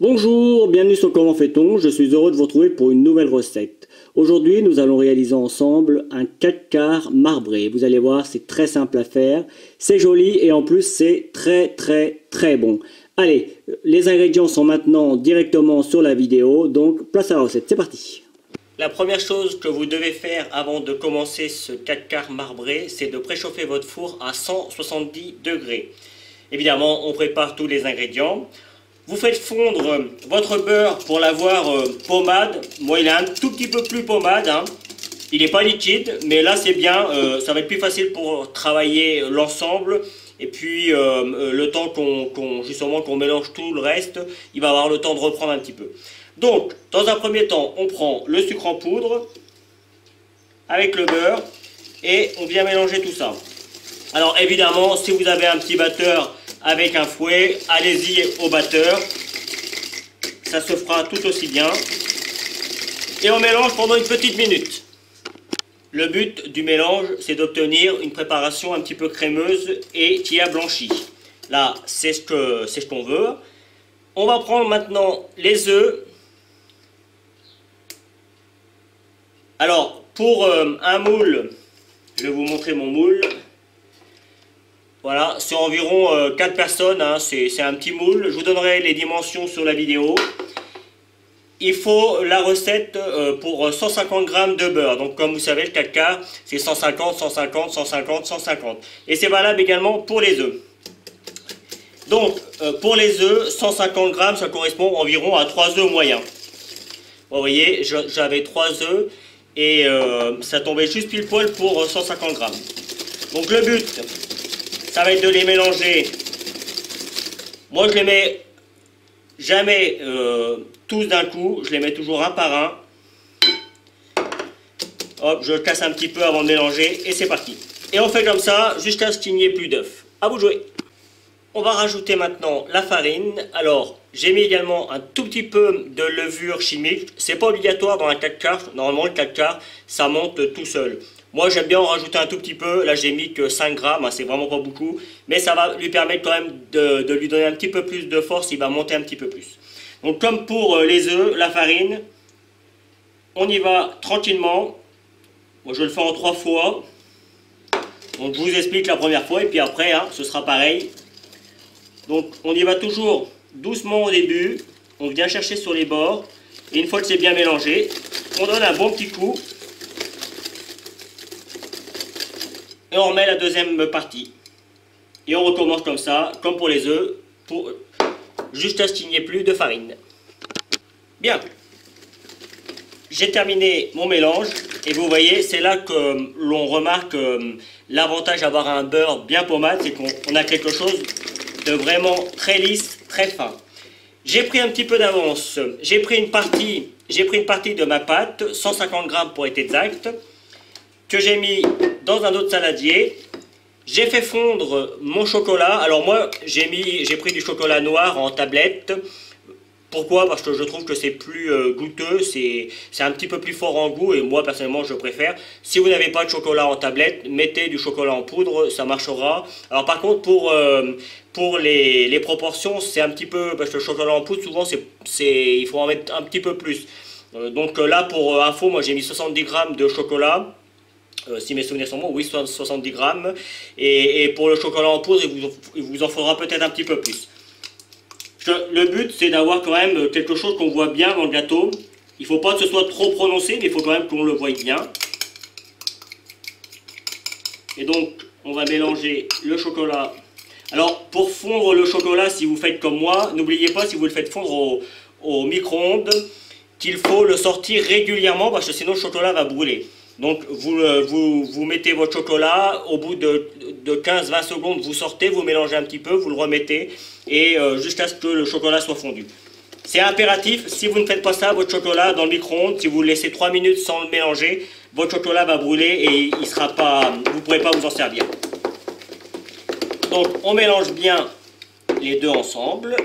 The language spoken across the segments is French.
Bonjour, bienvenue sur Comment fait-on. Je suis heureux de vous retrouver pour une nouvelle recette. Aujourd'hui, nous allons réaliser ensemble un 4 quarts marbré. Vous allez voir, c'est très simple à faire, c'est joli et en plus c'est très bon. Allez, les ingrédients sont maintenant directement sur la vidéo, donc place à la recette, c'est parti. La première chose que vous devez faire avant de commencer ce 4 quarts marbré, c'est de préchauffer votre four à 170 degrés. Évidemment, on prépare tous les ingrédients. Vous faites fondre votre beurre pour l'avoir pommade. Moi, il est un tout petit peu plus pommade, hein. Il n'est pas liquide, mais là, c'est bien. Ça va être plus facile pour travailler l'ensemble. Et puis, le temps qu'on mélange tout le reste, il va avoir le temps de reprendre un petit peu. Donc, dans un premier temps, on prend le sucre en poudre avec le beurre et on vient mélanger tout ça. Alors, évidemment, si vous avez un petit batteur avec un fouet, allez-y au batteur, ça se fera tout aussi bien. Et on mélange pendant une petite minute. Le but du mélange, c'est d'obtenir une préparation un petit peu crémeuse et qui a blanchi. Là, c'est ce qu'on veut. On va prendre maintenant les œufs. Alors, pour un moule, je vais vous montrer mon moule. Voilà, c'est environ 4 personnes, hein, c'est un petit moule. Je vous donnerai les dimensions sur la vidéo. Il faut la recette pour 150 g de beurre. Donc comme vous savez, le 4 quarts, c'est 150, 150, 150, 150. Et c'est valable également pour les œufs. Donc pour les œufs, 150 g, ça correspond environ à 3 œufs moyens. Vous voyez, j'avais 3 œufs et ça tombait juste pile poil pour 150 g. Donc le but, ça va être de les mélanger. Moi, je les mets jamais tous d'un coup. Je les mets toujours un par un. Hop, je casse un petit peu avant de mélanger. Et c'est parti. Et on fait comme ça jusqu'à ce qu'il n'y ait plus d'œufs. À vous de jouer. On va rajouter maintenant la farine. Alors, j'ai mis également un tout petit peu de levure chimique. C'est pas obligatoire dans un 4 quarts. Normalement, le 4 quarts, ça monte tout seul. Moi, j'aime bien en rajouter un tout petit peu. Là, j'ai mis que 5 grammes, hein, c'est vraiment pas beaucoup. Mais ça va lui permettre quand même de lui donner un petit peu plus de force. Il va monter un petit peu plus. Donc, comme pour les œufs, la farine, on y va tranquillement. Moi, je le fais en 3 fois. Donc, je vous explique la première fois. Et puis après, hein, ce sera pareil. Donc, on y va toujours doucement au début. On vient chercher sur les bords. Et une fois que c'est bien mélangé, on donne un bon petit coup. Et on remet la deuxième partie. Et on recommence comme ça, comme pour les œufs, juste à ce qu'il n'y ait plus de farine. Bien. J'ai terminé mon mélange. Et vous voyez, c'est là que l'on remarque l'avantage d'avoir un beurre bien pommade, c'est qu'on a quelque chose de vraiment très lisse, très fin. J'ai pris un petit peu d'avance. J'ai pris une partie de ma pâte, 150 g pour être exact, que j'ai mis dans un autre saladier. J'ai fait fondre mon chocolat. Alors moi, j'ai pris du chocolat noir en tablette. Pourquoi? Parce que je trouve que c'est plus goûteux, c'est un petit peu plus fort en goût et moi personnellement je préfère. Si vous n'avez pas de chocolat en tablette, mettez du chocolat en poudre, ça marchera. Alors par contre pour les proportions, c'est un petit peu, parce que le chocolat en poudre souvent il faut en mettre un petit peu plus. Donc là pour info, moi j'ai mis 70 g de chocolat. Si mes souvenirs sont bons, oui, 70 grammes. Et pour le chocolat en poudre, il vous en faudra peut-être un petit peu plus. Le but, c'est d'avoir quand même quelque chose qu'on voit bien dans le gâteau. Il ne faut pas que ce soit trop prononcé, mais il faut quand même qu'on le voie bien. Et donc, on va mélanger le chocolat. Alors, pour fondre le chocolat, si vous faites comme moi, n'oubliez pas, si vous le faites fondre au micro-ondes, qu'il faut le sortir régulièrement, parce que sinon le chocolat va brûler. Donc vous mettez votre chocolat, au bout de 15-20 secondes, vous sortez, vous mélangez un petit peu, vous le remettez, et jusqu'à ce que le chocolat soit fondu. C'est impératif, si vous ne faites pas ça, votre chocolat dans le micro-ondes, si vous le laissez 3 minutes sans le mélanger, votre chocolat va brûler et vous ne pourrez pas vous en servir. Donc on mélange bien les deux ensemble.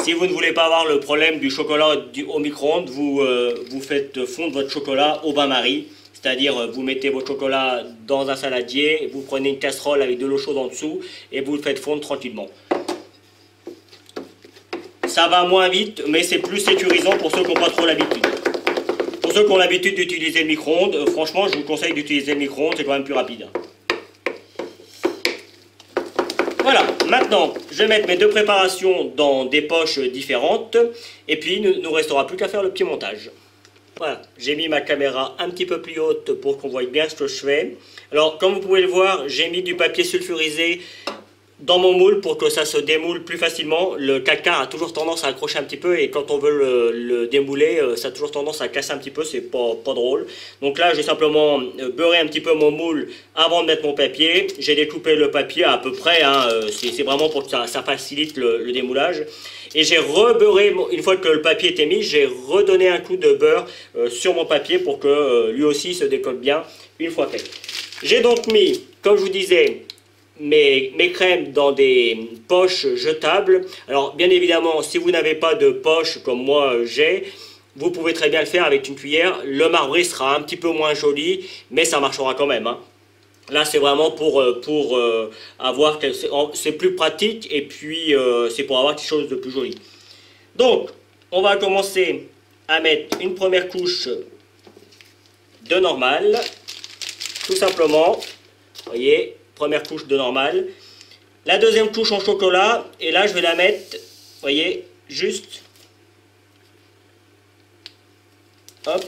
Si vous ne voulez pas avoir le problème du chocolat au micro-ondes, vous faites fondre votre chocolat au bain-marie. C'est-à-dire, vous mettez votre chocolat dans un saladier, vous prenez une casserole avec de l'eau chaude en dessous et vous le faites fondre tranquillement. ça va moins vite, mais c'est plus sécurisant pour ceux qui n'ont pas trop l'habitude. Pour ceux qui ont l'habitude d'utiliser le micro-ondes, franchement, je vous conseille d'utiliser le micro-ondes, c'est quand même plus rapide. Voilà, maintenant, je vais mettre mes deux préparations dans des poches différentes, et puis il ne nous restera plus qu'à faire le petit montage. Voilà, j'ai mis ma caméra un petit peu plus haute pour qu'on voie bien ce que je fais. Alors, comme vous pouvez le voir, j'ai mis du papier sulfurisé dans mon moule pour que ça se démoule plus facilement. Le calcaire a toujours tendance à accrocher un petit peu et quand on veut le démouler, ça a toujours tendance à casser un petit peu, c'est pas drôle. Donc là, j'ai simplement beurré un petit peu mon moule avant de mettre mon papier. J'ai découpé le papier à peu près, hein, c'est vraiment pour que ça facilite le démoulage. Et j'ai rebeurré, une fois que le papier était mis, j'ai redonné un coup de beurre sur mon papier pour que lui aussi se décolle bien une fois fait. J'ai donc mis, comme je vous disais, mes crèmes dans des poches jetables. Alors bien évidemment, si vous n'avez pas de poche comme moi j'ai, vous pouvez très bien le faire avec une cuillère. Le marbré sera un petit peu moins joli, mais ça marchera quand même, hein. Là c'est vraiment pour avoir, c'est plus pratique et puis c'est pour avoir quelque chose de plus joli. Donc on va commencer à mettre une première couche de normal, tout simplement, vous voyez. Première couche de normal. La deuxième couche en chocolat. Et là, je vais la mettre, vous voyez, juste. Hop.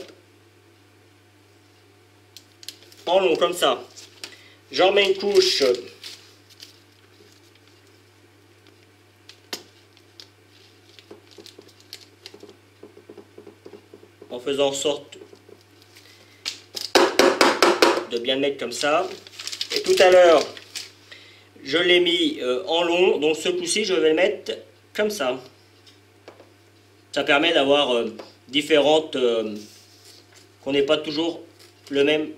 En long, comme ça. J'en mets une couche. En faisant en sorte de bien le mettre comme ça. Et tout à l'heure, je l'ai mis en long, donc ce coup-ci, je vais le mettre comme ça. Ça permet d'avoir différentes, qu'on n'ait pas toujours le même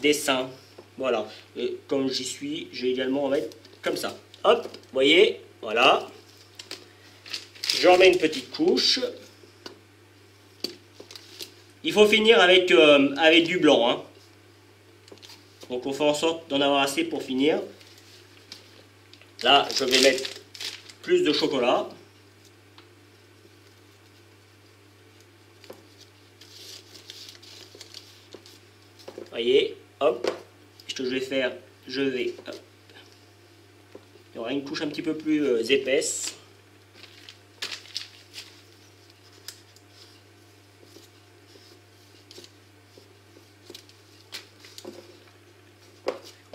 dessin. Voilà, et comme j'y suis, je vais également en mettre comme ça. Hop, vous voyez, voilà. J'en mets une petite couche. Il faut finir avec du blanc, hein. Donc on fait en sorte d'en avoir assez pour finir. Là, je vais mettre plus de chocolat. Vous voyez, hop. Ce que je vais faire, hop. Il y aura une couche un petit peu plus épaisse.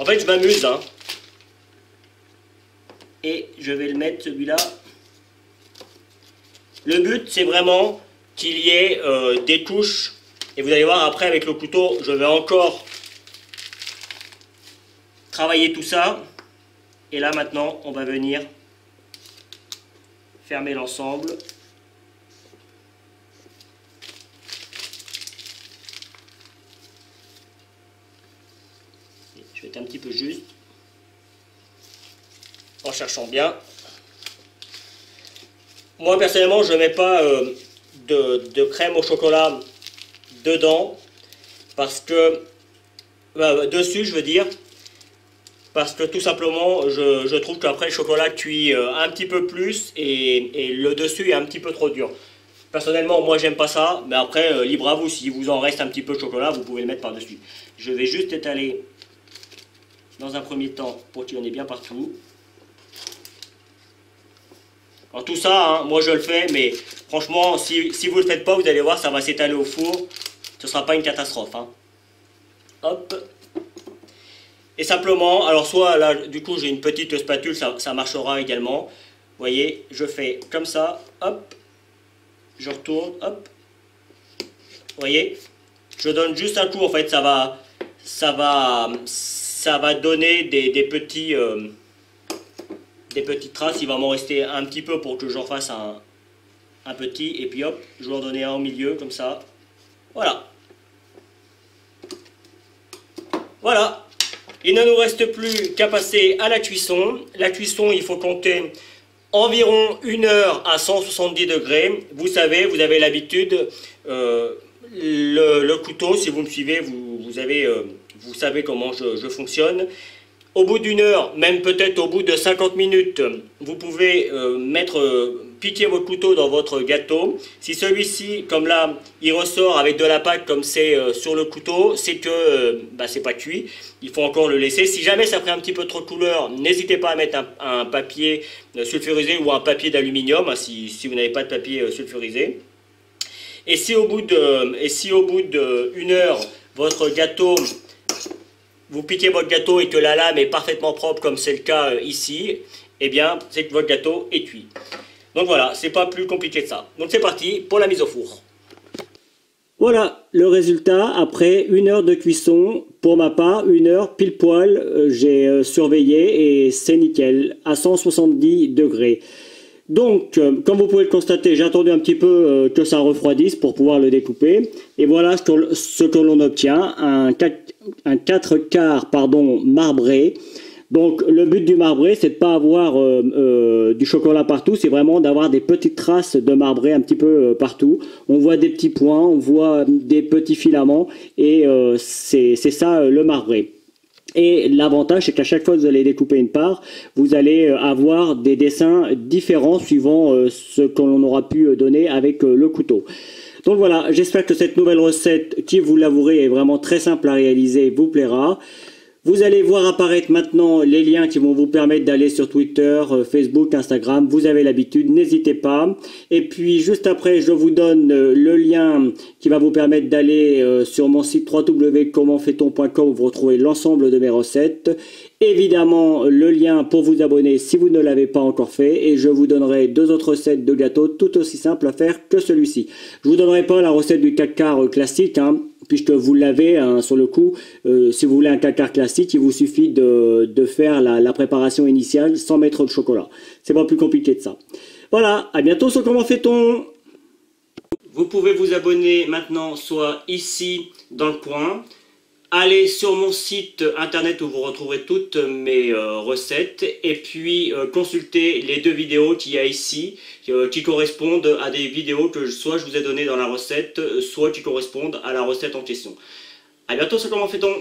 En fait, je m'amuse, hein. Et je vais le mettre, celui-là. Le but, c'est vraiment qu'il y ait des couches. Et vous allez voir, après, avec le couteau, je vais encore travailler tout ça. Et là, maintenant, on va venir fermer l'ensemble. Je vais être un petit peu juste, en cherchant bien. Moi personnellement je ne mets pas de crème au chocolat dedans, parce que, dessus je veux dire, parce que tout simplement je trouve qu'après le chocolat cuit un petit peu plus et le dessus est un petit peu trop dur. Personnellement moi j'aime pas ça, mais après libre à vous, si vous en reste un petit peu de chocolat vous pouvez le mettre par dessus. Je vais juste étaler dans un premier temps pour qu'il y en ait bien partout. Alors tout ça, hein, moi je le fais, mais franchement, si vous ne le faites pas, vous allez voir, ça va s'étaler au four. Ce ne sera pas une catastrophe, hein. Hop. Et simplement, alors soit là, du coup j'ai une petite spatule, ça marchera également. Vous voyez, je fais comme ça, hop. Je retourne, hop. Vous voyez, je donne juste un coup, en fait, ça va donner des petites traces. Il va m'en rester un petit peu pour que j'en fasse un petit, et puis hop, je vais en donner un au milieu comme ça. Voilà. Voilà. Il ne nous reste plus qu'à passer à la cuisson. La cuisson, il faut compter environ 1 heure à 170 degrés. Vous savez, vous avez l'habitude, le couteau, si vous me suivez, vous savez comment je fonctionne. Au bout d'une heure, même peut-être au bout de 50 minutes, vous pouvez piquer votre couteau dans votre gâteau. Si celui-ci, comme là, il ressort avec de la pâte comme c'est sur le couteau, c'est que c'est pas cuit. Il faut encore le laisser. Si jamais ça ferait un petit peu trop de couleur, n'hésitez pas à mettre un papier sulfurisé ou un papier d'aluminium, hein, si vous n'avez pas de papier sulfurisé. Et si au bout d'une heure, votre gâteau, vous piquez votre gâteau et que la lame est parfaitement propre comme c'est le cas ici, eh bien c'est que votre gâteau est cuit. Donc voilà, c'est pas plus compliqué que ça. Donc c'est parti pour la mise au four. Voilà le résultat après 1 heure de cuisson. Pour ma part, 1 heure pile poil, j'ai surveillé et c'est nickel, à 170 degrés. Donc, comme vous pouvez le constater, j'ai attendu un petit peu que ça refroidisse pour pouvoir le découper. Et voilà ce que l'on obtient, un 4 quarts marbré. Donc, le but du marbré, c'est de pas avoir du chocolat partout, c'est vraiment d'avoir des petites traces de marbré un petit peu partout. On voit des petits points, on voit des petits filaments, et c'est ça le marbré. Et l'avantage, c'est qu'à chaque fois que vous allez découper une part, vous allez avoir des dessins différents suivant ce que l'on aura pu donner avec le couteau. Donc voilà, j'espère que cette nouvelle recette, qui vous l'avouerez est vraiment très simple à réaliser, vous plaira. Vous allez voir apparaître maintenant les liens qui vont vous permettre d'aller sur Twitter, Facebook, Instagram. Vous avez l'habitude, n'hésitez pas. Et puis juste après, je vous donne le lien qui va vous permettre d'aller sur mon site www.commentfaiton.com où vous retrouvez l'ensemble de mes recettes. Évidemment, le lien pour vous abonner si vous ne l'avez pas encore fait. Et je vous donnerai 2 autres recettes de gâteaux tout aussi simples à faire que celui-ci. Je vous donnerai pas la recette du cacar classique, puisque vous l'avez sur le coup. Si vous voulez un cacar classique, il vous suffit de faire la préparation initiale sans mettre de chocolat. C'est pas plus compliqué que ça. Voilà, à bientôt sur Comment fait-on. Vous pouvez vous abonner maintenant soit ici dans le coin. Allez sur mon site internet où vous retrouverez toutes mes recettes et puis consultez les 2 vidéos qu'il y a ici qui correspondent à des vidéos que soit je vous ai données dans la recette, soit qui correspondent à la recette en question. A bientôt sur Comment fait-on.